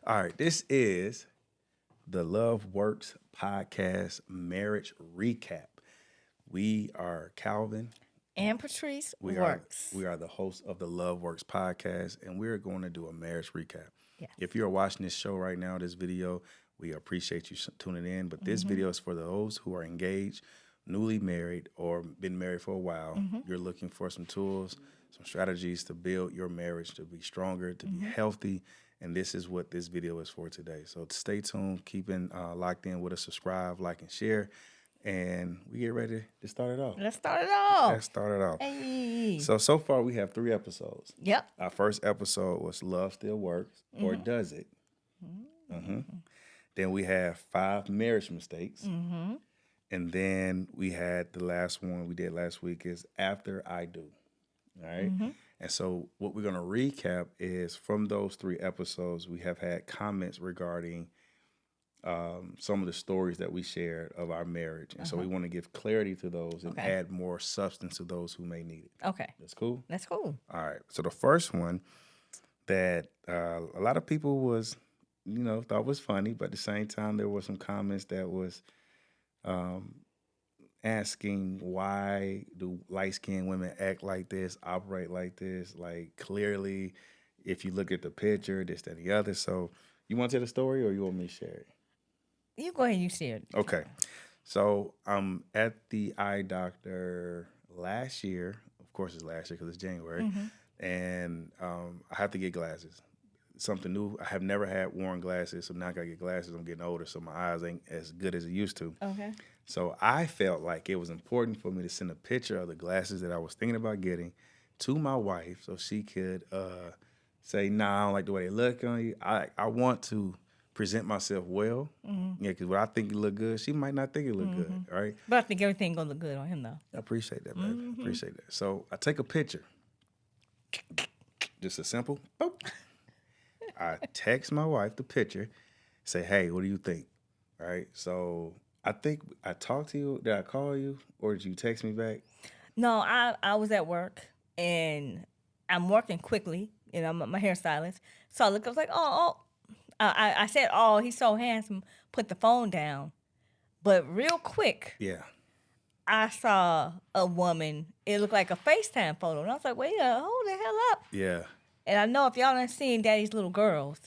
All right, this is the Love Works podcast marriage recap. We are Calvin. And Patrice We are works. we are the hosts of the Love Works podcast, and we're going to do a marriage recap. Yes. If you're watching this show right now, this video, we appreciate you tuning in. But this video is for those who are engaged, newly married, or been married for a while. You're looking for some tools, some strategies to build your marriage to be stronger, to be healthy. And this is what this video is for today. So stay tuned, keeping locked in with us, subscribe, like, and share. And we get ready to start it off. Let's start it off. Let's start it off. Hey. So far we have 3 episodes. Yep. Our first episode was Love Still Works, or Does It? Then we have 5 marriage mistakes. And then we had the last one we did last week is After I Do. All right. And so what we're going to recap is from those 3 episodes, we have had comments regarding some of the stories that we shared of our marriage. And so we want to give clarity to those and add more substance to those who may need it. Okay. That's cool? That's cool. All right. So the first one that a lot of people was, thought was funny, but at the same time, there were some comments that was asking why do light-skinned women act like this, operate like this? Like, clearly, if you look at the picture, this, that, and the other. So you want to tell the story or you want me to share it? You go ahead and you share it. Okay. So I'm at the eye doctor last year. Of course, it's last year because it's January. And I have to get glasses. Something new. I have never had worn glasses, so now I got to get glasses. I'm getting older, so my eyes ain't as good as it used to. Okay. So I felt like it was important for me to send a picture of the glasses that I was thinking about getting to my wife so she could say, nah, I don't like the way they look on you. I want to present myself well. Yeah, because when I think it look good, she might not think it look good, right? But I think everything gonna look good on him though. I appreciate that, baby. Appreciate that. So I take a picture. Just a simple, boop. I text my wife the picture, say, hey, what do you think? All right. So I think I talked to you. Did I call you or did you text me back? No, I was at work and I'm working quickly. I'm my hairstylist. So I looked, I was like, oh. I said, oh, he's so handsome. Put the phone down. But real quick, Yeah. I saw a woman. It looked like a FaceTime photo. And I was like, wait, hold the hell up. Yeah. And I know if y'all ain't seen Daddy's Little Girls,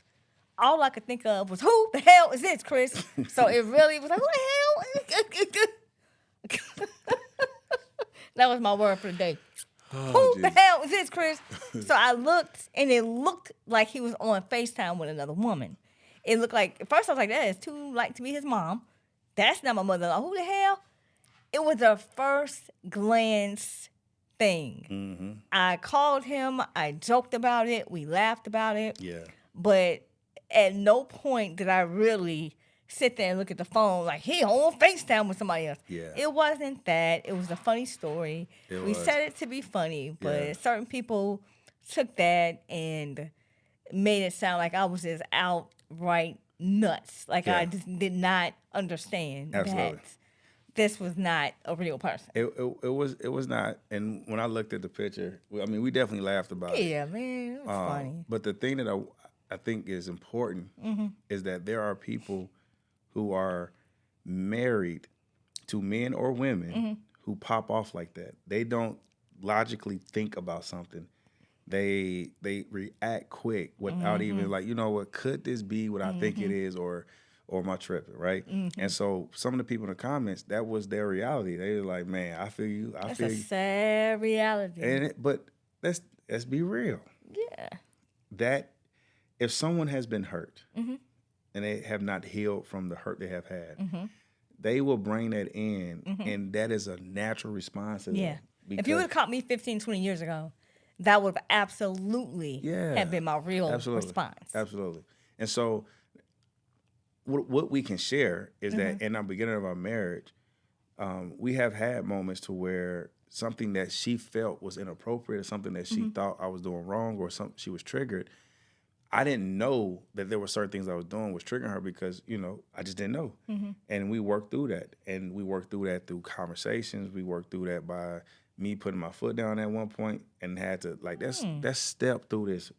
all I could think of was, who the hell is this, Chris? So it really was like, who the hell? That was my word for the day. Oh, Who the hell is this, Chris? So I looked, and it looked like he was on FaceTime with another woman. It looked like, at first I was like, that is too like to be his mom. That's not my mother-in-law. Who the hell? It was a first glance thing. I called him. I joked about it. We laughed about it. Yeah. But at no point did I really sit there and look at the phone like he on FaceTime with somebody else. Yeah. It wasn't that. It was a funny story. It We was. said it to be funny, but Yeah. certain people took that and made it sound like I was just outright nuts. Like I Yeah. just did not understand Absolutely. that this was not a real person. It was not. And when I looked at the picture, I mean, we definitely laughed about it. Yeah, man, it was funny. But the thing that I think is important is that there are people who are married to men or women who pop off like that. They don't logically think about something. They react quick without even like, what could this be what I think it is or am I tripping, right? And so some of the people in the comments, that was their reality. They were like, man, I feel you. I That's feel a you. sad reality. But let's be real. Yeah. That if someone has been hurt and they have not healed from the hurt they have had, they will bring that in, and that is a natural response to Yeah. them. If you would have caught me 15, 20 years ago, that would have absolutely have been my real response. Absolutely. And so what we can share is that in the beginning of our marriage, we have had moments to where something that she felt was inappropriate or something that she thought I was doing wrong or something she was triggered. I didn't know that there were certain things I was doing was triggering her because, I just didn't know. And we worked through that. And we worked through that through conversations. We worked through that by me putting my foot down at one point and had to, let's step through this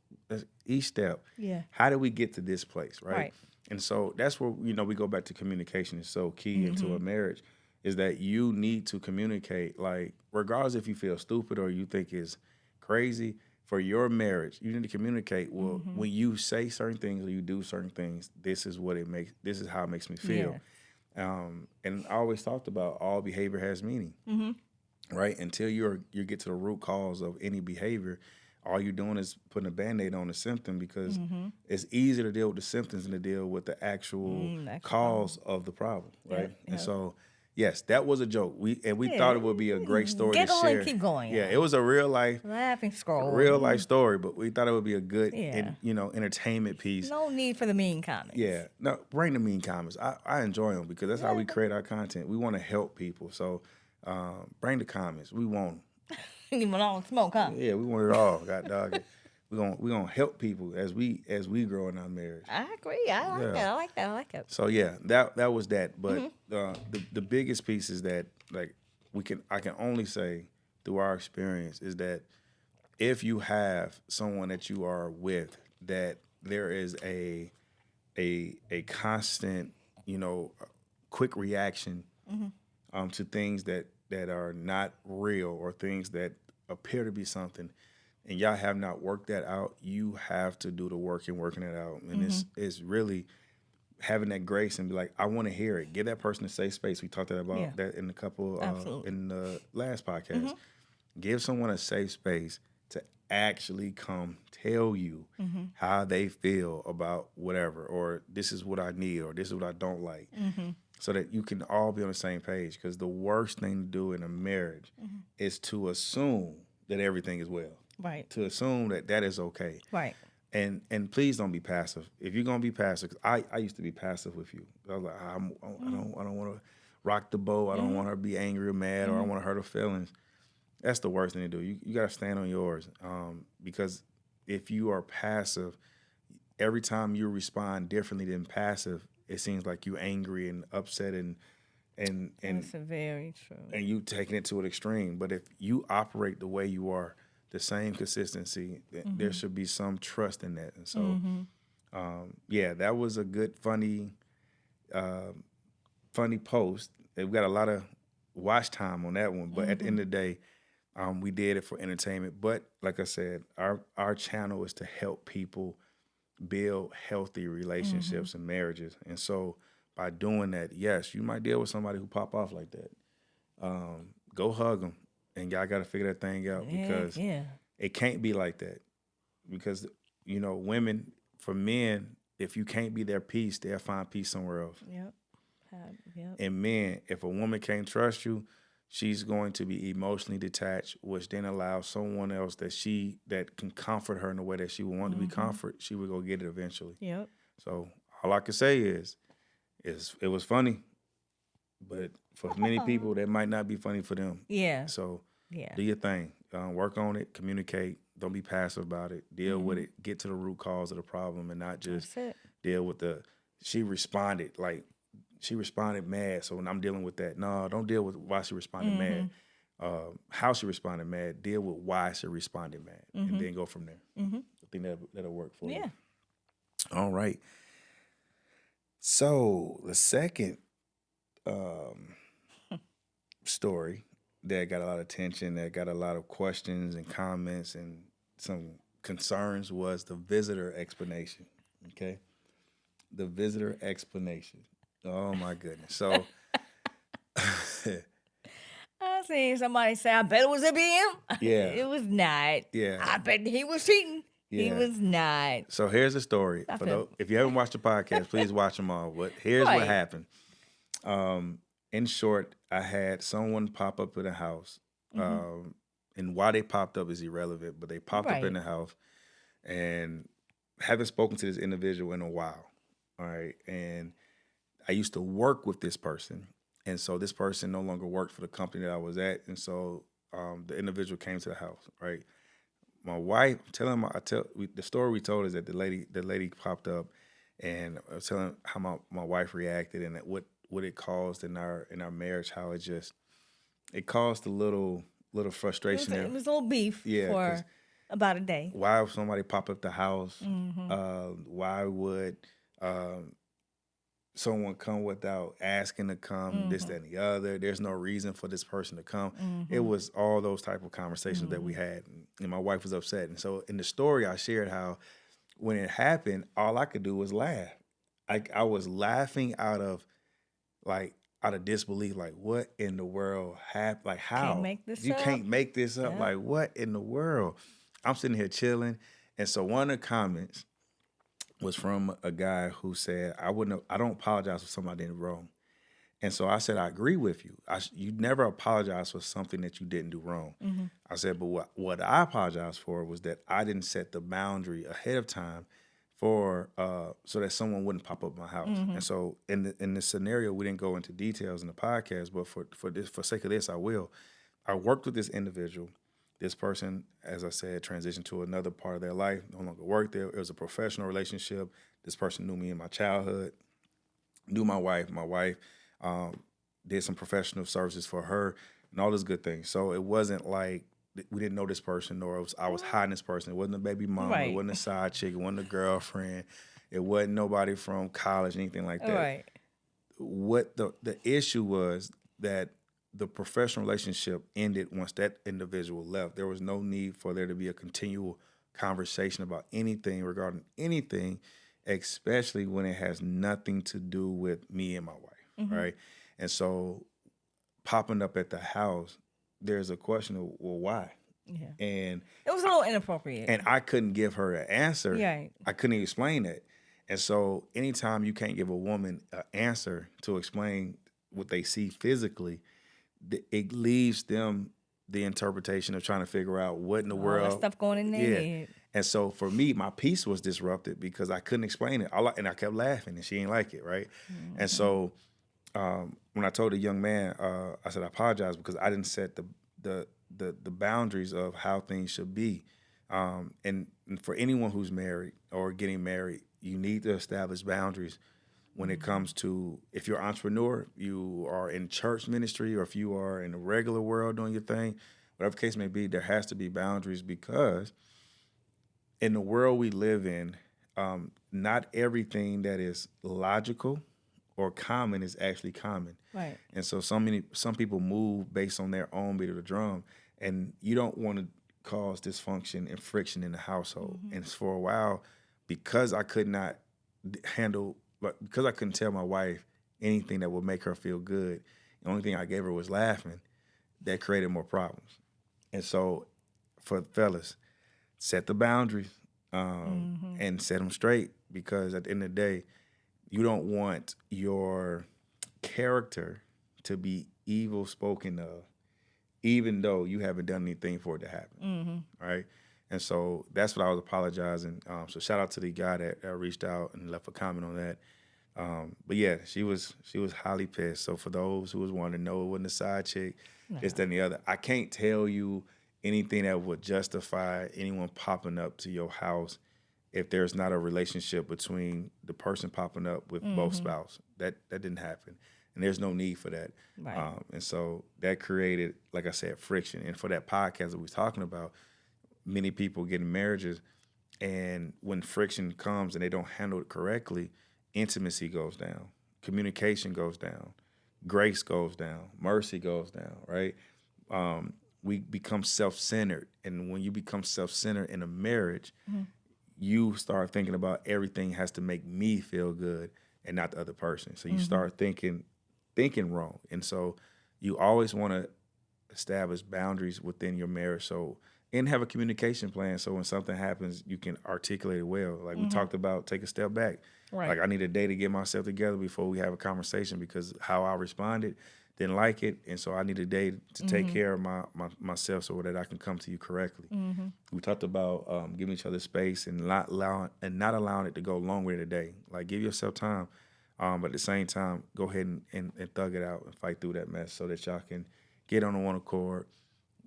each step. Yeah. How did we get to this place, right? Right. And so that's where we go back to communication is so key into a marriage. Is that you need to communicate, like regardless if you feel stupid or you think it's crazy for your marriage, you need to communicate. Well, when you say certain things or you do certain things, this is what it makes. This is how it makes me feel. And I always talked about all behavior has meaning, right? Until you get to the root cause of any behavior, all you're doing is putting a Band-Aid on the symptom because it's easier to deal with the symptoms than to deal with the actual cause of the problem, right? And so, yes, that was a joke. We thought it would be a great story to Giggle share. and keep going. Yeah, it was a real life Laughing scroll. story, but we thought it would be a good, Yeah. entertainment piece. No need for the mean comments. Yeah, no, bring the mean comments. I enjoy them because that's how we create our content. We want to help people, so bring the comments. We want them. Even all smoke, huh? Yeah, we want it all. God dog it. We gonna help people as we grow in our marriage. I agree. I like that. I like that. So yeah, that was that. But the biggest piece is that like I can only say through our experience is that if you have someone that you are with, that there is a constant, quick reaction to things that are not real or things that appear to be something, and y'all have not worked that out, you have to do the work in working it out. And it's really having that grace and be like, I want to hear it. Give that person a safe space. We talked about that in a couple in the last podcast. Give someone a safe space to actually come tell you how they feel about whatever, or this is what I need, or this is what I don't like. So that you can all be on the same page. Because the worst thing to do in a marriage is to assume that everything is well. Right. To assume that that is okay. Right. And please don't be passive. If you're gonna be passive, 'cause I used to be passive with you. I was like, I don't want to rock the boat. I don't want her to be angry or mad, or I don't want to hurt her feelings. That's the worst thing to do. You got to stand on yours. Because if you are passive, every time you respond differently than passive, it seems like you're angry and upset and That's very true. and you taking it to an extreme. But if you operate the way you are, the same consistency, there should be some trust in that. And so, that was a good, funny post. We got a lot of watch time on that one. But at the end of the day, we did it for entertainment. But like I said, our channel is to help people build healthy relationships and marriages. And so by doing that, yes, you might deal with somebody who pop off like that. Go hug them, and y'all got to figure that thing out because it can't be like that. Because, women, for men, if you can't be their peace, they'll find peace somewhere else. Yep. And men, if a woman can't trust you, she's going to be emotionally detached, which then allows someone else that can comfort her in the way that she would want to be comforted. She would go get it eventually. Yep. So all I can say is it was funny, but for many people, that might not be funny for them. Yeah. So do your thing. Work on it. Communicate. Don't be passive about it. Deal with it. Get to the root cause of the problem and not just deal with she responded mad, so when I'm dealing with that, no, don't deal with why she responded mad. How she responded mad, deal with why she responded mad, and then go from there. I think that'll work for you. Yeah. All right. So the second story that got a lot of attention, that got a lot of questions and comments and some concerns was the visitor explanation. Okay? The visitor explanation. Oh my goodness. So I seen somebody say, I bet it was a BM. Yeah. It was not. Yeah. I bet he was cheating. Yeah. He was not. So here's the story. If you haven't watched the podcast, please watch them all. But here's what happened. In short, I had someone pop up in the house. And why they popped up is irrelevant, but they popped up in the house and haven't spoken to this individual in a while. All right. And I used to work with this person. And so this person no longer worked for the company that I was at. And so the individual came to the house, right? My wife, the story we told is that the lady popped up, and I was telling how my wife reacted and what it caused in our marriage, how it caused a little frustration. It was a little beef. Yeah, About a day. Why would somebody pop up the house? Why would someone come without asking to come, this, that, and the other? There's no reason for this person to come. It was all those type of conversations that we had. And my wife was upset. And so in the story, I shared how when it happened, all I could do was laugh. I was laughing out of disbelief, like what in the world happened? Like how? Can't make this you up. can't make this up. Yeah. Like what in the world? I'm sitting here chilling. And so one of the comments was from a guy who said, I don't apologize for something I did wrong. And so I said, I agree with you. You never apologize for something that you didn't do wrong. I said, but what I apologize for was that I didn't set the boundary ahead of time for so that someone wouldn't pop up my house. And so in this scenario, we didn't go into details in the podcast, but for sake of this, I will. I worked with this individual. This person, as I said, transitioned to another part of their life, no longer worked there. It was a professional relationship. This person knew me in my childhood, knew my wife. My wife did some professional services for her and all those good things. So it wasn't like we didn't know this person, or I was hiding this person. It wasn't a baby mama. Right. It wasn't a side chick. It wasn't a girlfriend. It wasn't nobody from college, anything like that. Right. What the issue was that the professional relationship ended once that individual left. There was no need for there to be a continual conversation about anything regarding anything, especially when it has nothing to do with me and my wife, right? And so popping up at the house, there's a question of, well, why? Yeah. And It was a little inappropriate. and I couldn't give her an answer. Right. I couldn't explain it. And so anytime you can't give a woman an answer to explain what they see physically, it leaves them the interpretation of trying to figure out what in the All world. that stuff going in their head. And so for me, my peace was disrupted because I couldn't explain it. And I kept laughing, and she ain't like it, right? And so when I told the young man, I said I apologize because I didn't set the boundaries of how things should be. And for anyone who's married or getting married, you need to establish boundaries when it comes to, if you're an entrepreneur, you are in church ministry, or if you are in the regular world doing your thing, whatever case may be, there has to be boundaries, because in the world we live in, not everything that is logical or common is actually common. Right. And so some people move based on their own beat of the drum, and you don't want to cause dysfunction and friction in the household. And for a while, because I could not handle, because I couldn't tell my wife anything that would make her feel good, the only thing I gave her was laughing, that created more problems. And so for fellas, set the boundaries and set them straight, because at the end of the day, you don't want your character to be evil spoken of, even though you haven't done anything for it to happen, right? And so that's what I was apologizing. So shout out to the guy that reached out and left a comment on that. But yeah, she was highly pissed. So for those who was wanting to know, it wasn't a side chick, this, that, and the other. I can't tell you anything that would justify anyone popping up to your house if there's not a relationship between the person popping up with both spouses. That didn't happen. And there's no need for that. Right. And so that created, like I said, friction. And for that podcast that we was talking about, many people get in marriages, and when friction comes and they don't handle it correctly, intimacy goes down, communication goes down, grace goes down, mercy goes down, right? We become self-centered. And when you become self-centered in a marriage, you start thinking about everything has to make me feel good and not the other person. So you start thinking wrong. And so you always want to establish boundaries within your marriage, and have a communication plan, so when something happens, you can articulate it well. Like we talked about, take a step back. Right. Like I need a day to get myself together before we have a conversation, because how I responded, didn't like it, and so I need a day to take care of myself so that I can come to you correctly. We talked about giving each other space and not allowing it to go longer than a day. Like give yourself time, but at the same time, go ahead and thug it out and fight through that mess so that y'all can get on one accord.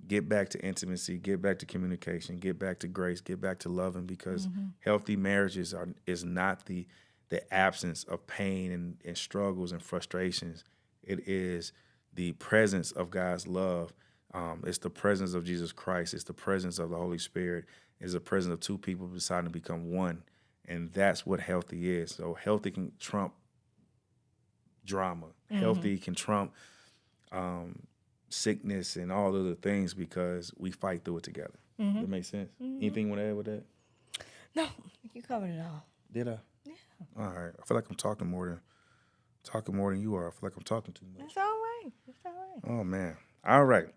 Get back to intimacy, get back to communication, get back to grace, get back to loving, because healthy marriages is not the absence of pain and struggles and frustrations. It is the presence of God's love. It's the presence of Jesus Christ. It's the presence of the Holy Spirit. is the presence of two people deciding to become one. And that's what healthy is. So healthy can trump drama. Healthy can trump sickness and all other things because we fight through it together. That makes sense? Anything you want to add with that? No, you covered it all. Did I? Yeah. All right. I feel like I'm talking more than you are. I feel like I'm talking too much. That's all right. That's all right. Oh man. All right.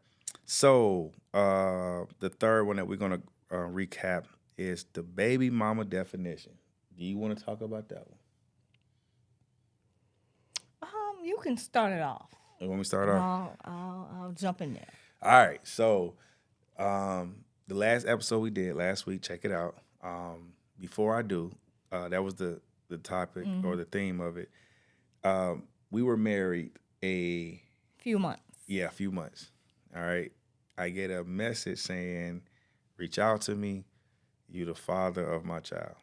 So the third one that we're gonna recap is the baby mama definition. Do you want to talk about that one? You can start it off. You want me to start off? I'll jump in there. All right. So the last episode we did last week, check it out. Before I do, that was the topic or the theme of it. We were married a few months. Yeah, a few months. All right. I get a message saying, reach out to me. You the father of my child.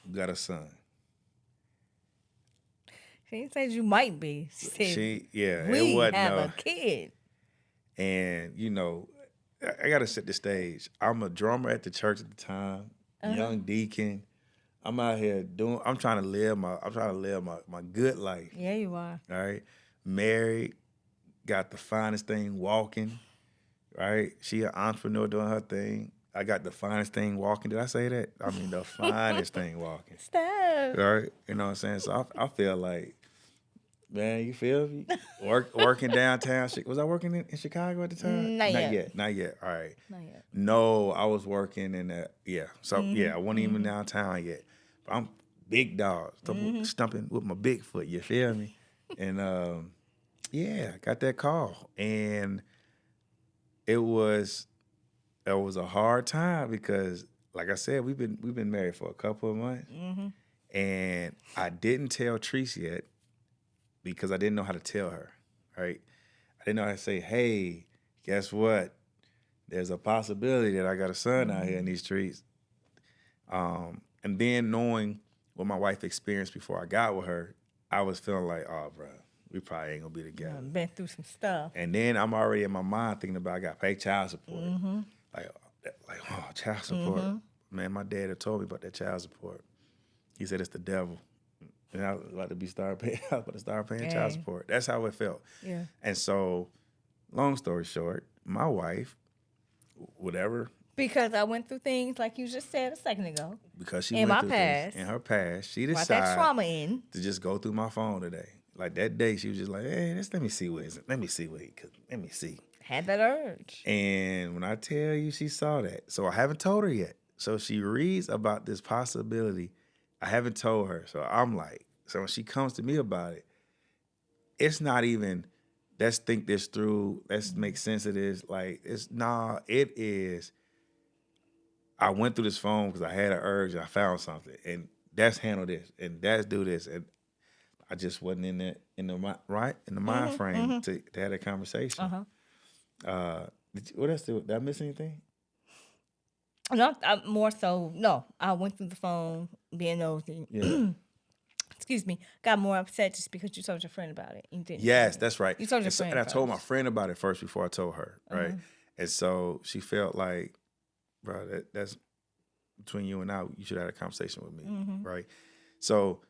You got a son. She said you might be. She said, it wasn't have a kid. And, you know, I got to set the stage. I'm a drummer at the church at the time, young deacon. I'm out here I'm trying to live my good life. Yeah, you are. All right. Married, got the finest thing walking, right? She an entrepreneur doing her thing. I got the finest thing walking. Did I say that? I mean, the finest thing walking. Stop. All right? You know what I'm saying? So I feel like, man, you feel me? Working downtown. Was I working in Chicago at the time? Not yet. All right. Not yet. No, I was working in that. Yeah. So, I wasn't even downtown yet. But I'm big dog, stumping with my big foot. You feel me? And, I got that call. And it was a hard time because, like I said, we've been married for a couple of months. And I didn't tell Treese yet because I didn't know how to tell her, right? I didn't know how to say, hey, guess what? There's a possibility that I got a son out here in these streets. And then knowing what my wife experienced before I got with her, I was feeling like, oh, bro, we probably ain't gonna be together. Been through some stuff. And then I'm already in my mind thinking about I got to pay child support. Child support. Man, my dad had told me about that child support. He said it's the devil. And I was about to start paying child support. That's how it felt. Yeah. And so, long story short, my wife, whatever. Because I went through things like you just said a second ago. Because she in went my through past. things in her past, she Brought that decided trauma in. to just go through my phone today. Like that day, she was just like, hey, let me see what is it. Let me see. Had that urge. And when I tell you she saw that, so I haven't told her yet. So she reads about this possibility. I haven't told her. So I'm like, so when she comes to me about it, it's not even, let's think this through. Let's make sense of this. Like, it is, I went through this phone because I had an urge and I found something. And that's handle this. And that's do this. And I just wasn't in the mind frame to have a conversation. What else? Did I miss anything? No, I went through the phone, being nosy. Yeah. Excuse me. Got more upset just because you told your friend about it. You didn't. Yes, that's right. You told your friend. And I told my friend about it first before I told her, right? And so she felt like, bro, that's between you and I. You should have had a conversation with me, right? So,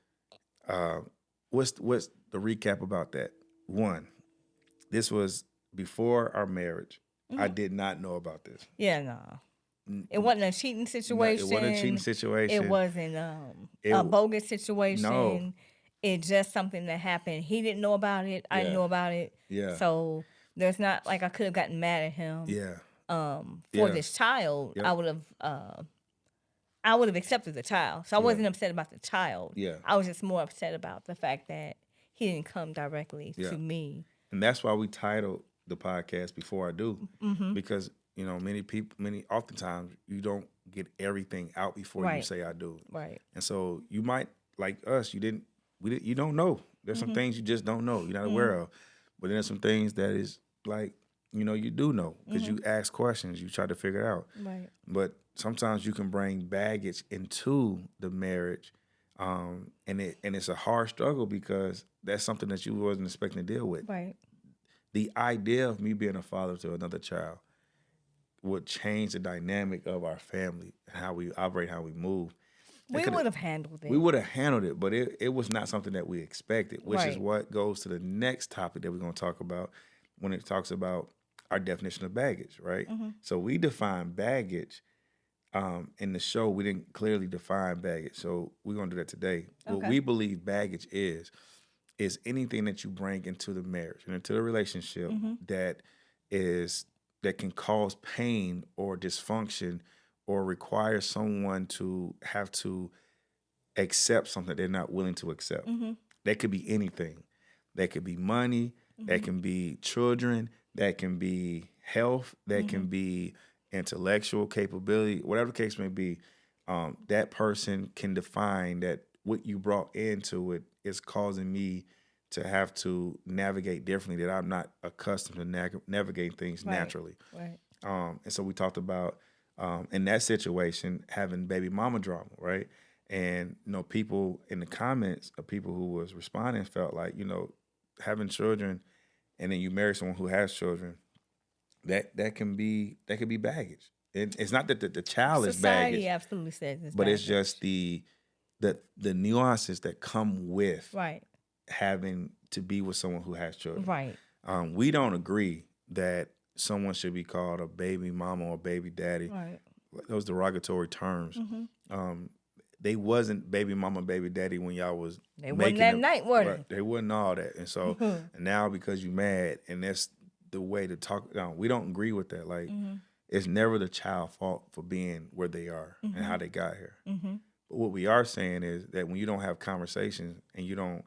what's the recap about that? One, this was before our marriage. I did not know about this. Yeah, no. It wasn't a cheating situation. It wasn't a cheating situation. It wasn't a bogus situation. No. It's just something that happened. He didn't know about it. I didn't know about it. Yeah. So there's not like I could have gotten mad at him. Yeah. For this child, Yep. I would have accepted the child. So I wasn't upset about the child. Yeah. I was just more upset about the fact that he didn't come directly to me. And that's why we titled the podcast Before I Do, because oftentimes you don't get everything out before you say I do. Right. And so you might, like us, you don't know. There's some things you just don't know. You're not aware of. But then there's some things that is like, you do know because you ask questions, you try to figure it out. Right. But sometimes you can bring baggage into the marriage, and it's a hard struggle because that's something that you wasn't expecting to deal with. Right. The idea of me being a father to another child would change the dynamic of our family, how we operate, how we move. We would have handled it. We would have handled it, but it was not something that we expected, which is Right. what goes to the next topic that we're going to talk about when it talks about our definition of baggage, right? So we define baggage. In the show, we didn't clearly define baggage, so we're going to do that today. What Okay. we believe baggage is anything that you bring into the marriage and into the relationship that can cause pain or dysfunction or require someone to have to accept something they're not willing to accept. That could be anything. That could be money. That can be children. That can be health. That can be intellectual capability. Whatever the case may be, that person can define that what you brought into it is causing me to have to navigate differently, that I'm not accustomed to navigate things naturally. Right. And so we talked about, in that situation, having baby mama drama, right? And, people in the comments of people who was responding felt like, having children and then you marry someone who has children, that can be baggage. It's not that the child is baggage. Society absolutely says it's but baggage. it's just the nuances that come with right. having to be with someone who has children. Right. We don't agree that someone should be called a baby mama or baby daddy. Right. Those derogatory terms. They wasn't baby mama, baby daddy when y'all was They making wasn't that them. night, were they? Right. They wasn't all that. And so and now because you mad and that's the way to talk. We don't agree with that. Like it's never the child's fault for being where they are and how they got here. But what we are saying is that when you don't have conversations and you don't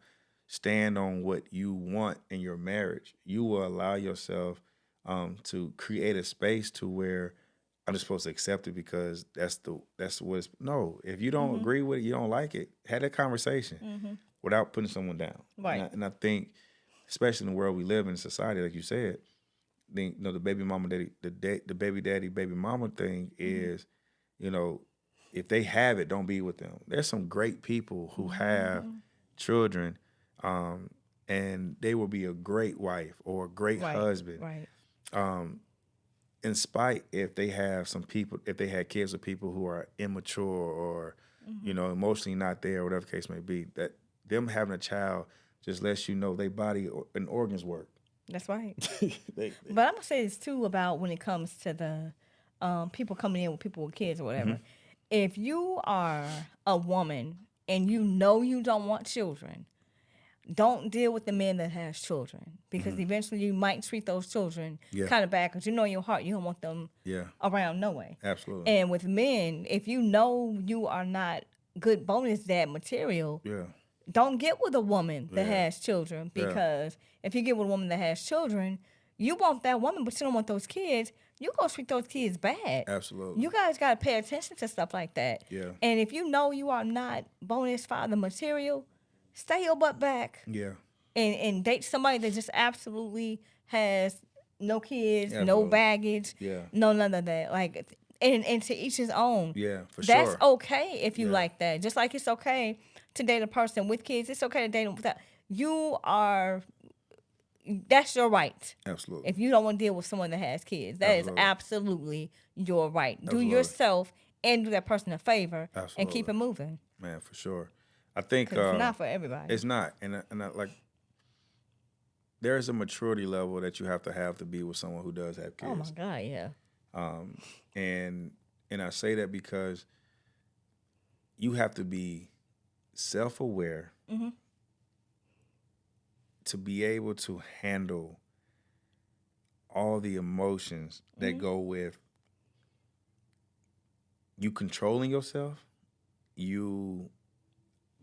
stand on what you want in your marriage, you will allow yourself to create a space to where I'm just supposed to accept it because that's what it's. No, if you don't agree with it, you don't like it, have that conversation without putting someone down. Right. And I think, especially in the world we live in, society, like you said, the baby mama, the baby daddy, baby mama thing is, if they have it, don't be with them. There's some great people who have children, and they will be a great wife or a great husband. Right. In spite if they have if they had kids with people who are immature or, emotionally not there, whatever the case may be, that them having a child just lets you know their body and organs work. That's right. But I'm going to say this too about when it comes to the people coming in with people with kids or whatever. If you are a woman and you don't want children, don't deal with the men that has children because eventually you might treat those children kind of bad because in your heart you don't want them around no way. Absolutely. And with men, if you know you are not good bonus dad material, don't get with a woman that has children because if you get with a woman that has children, you want that woman but you don't want those kids, you go treat those kids bad. Absolutely. You guys got to pay attention to stuff like that. Yeah. And if you know you are not bonus father material, stay your butt back. Yeah. And date somebody that just absolutely has no kids, no Absolutely. baggage, Yeah. no none of that. Like, and to each his own. Yeah, for That's sure. okay if you like that. Just like it's okay to date a person with kids, it's okay to date them without. That's your right. Absolutely. If you don't want to deal with someone that has kids, that is absolutely your right. Absolutely. Do yourself and do that person a favor and keep Absolutely. it moving. Man, for sure. I think 'Cause it's not for everybody. It's not, and I, like there's a maturity level that you have to be with someone who does have kids. Oh my God, yeah. And I say that because you have to be self-aware to be able to handle all the emotions that go with you controlling yourself, you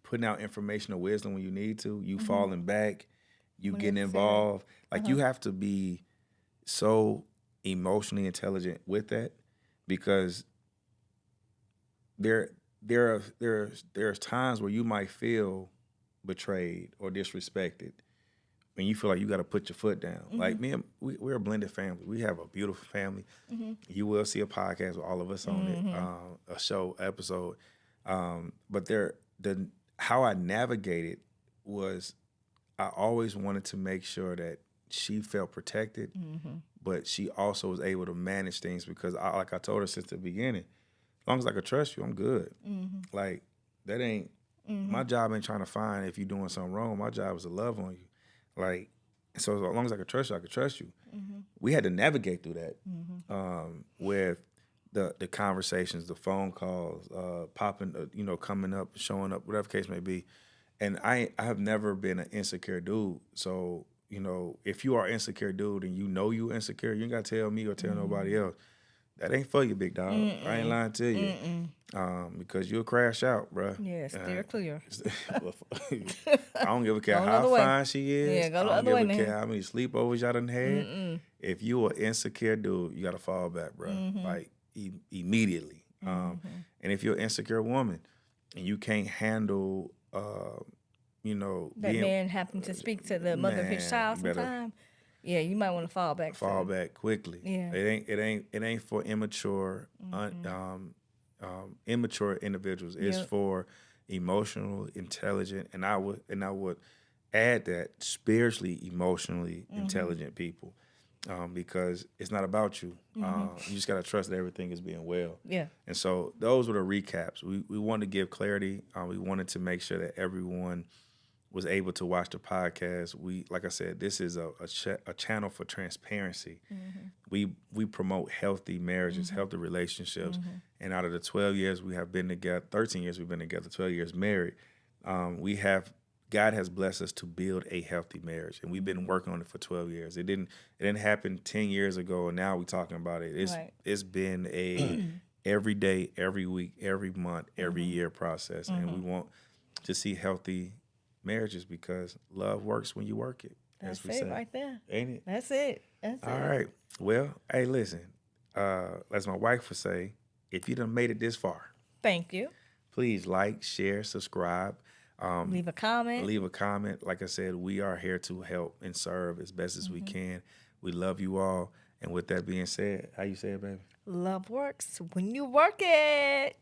putting out information or wisdom when you need to, you falling back, you When getting necessary. involved. Like you have to be so emotionally intelligent with that because there's times where you might feel betrayed or disrespected when you feel like you got to put your foot down. Like me and we're a blended family. We have a beautiful family. You will see a podcast with all of us on it, a show episode. But how I navigated was I always wanted to make sure that she felt protected, but she also was able to manage things because, like I told her since the beginning, as long as I can trust you, I'm good. Like, that ain't, my job ain't trying to find if you're doing something wrong. My job is to love on you. Like, so as long as I can trust you, I can trust you. We had to navigate through that with the conversations, the phone calls, popping, coming up, showing up, whatever case may be. And I have never been an insecure dude. So, if you are an insecure dude and you insecure, you ain't got to tell me or tell nobody else. That ain't for you, big dog. I ain't lying to you. Because you'll crash out, bro. Yeah, steer clear. I don't give a care how fine she is. Yeah, go the I other don't way, give a man. care how many sleepovers y'all done had. If you an insecure dude, you got to fall back, bro. Like, immediately. And if you're an insecure woman and you can't handle, that man happened to speak to the mother of his child sometime. Yeah, you might want to fall back. Fall back quickly. Yeah. It ain't for immature, immature individuals. It's for emotional, intelligent, and I would add that spiritually, emotionally intelligent people, because it's not about you. You just gotta trust that everything is being well. Yeah. And so those were the recaps. We wanted to give clarity. We wanted to make sure that everyone was able to watch the podcast. Like I said, this is a channel for transparency. We promote healthy marriages, healthy relationships. And out of the 12 years we have been together, 13 years we've been together, 12 years married, God has blessed us to build a healthy marriage, and we've been working on it for 12 years. It didn't happen 10 years ago, and now we're talking about it. It's been a every day, every week, every month, every year process, and we want to see healthy marriages because love works when you work it. That's it right there. Ain't it? That's it. That's it. All right. Well, hey, listen, as my wife would say, if you done made it this far, thank you. Please like, share, subscribe. Leave a comment. Leave a comment. Like I said, we are here to help and serve as best as we can. We love you all. And with that being said, how you say it, baby? Love works when you work it.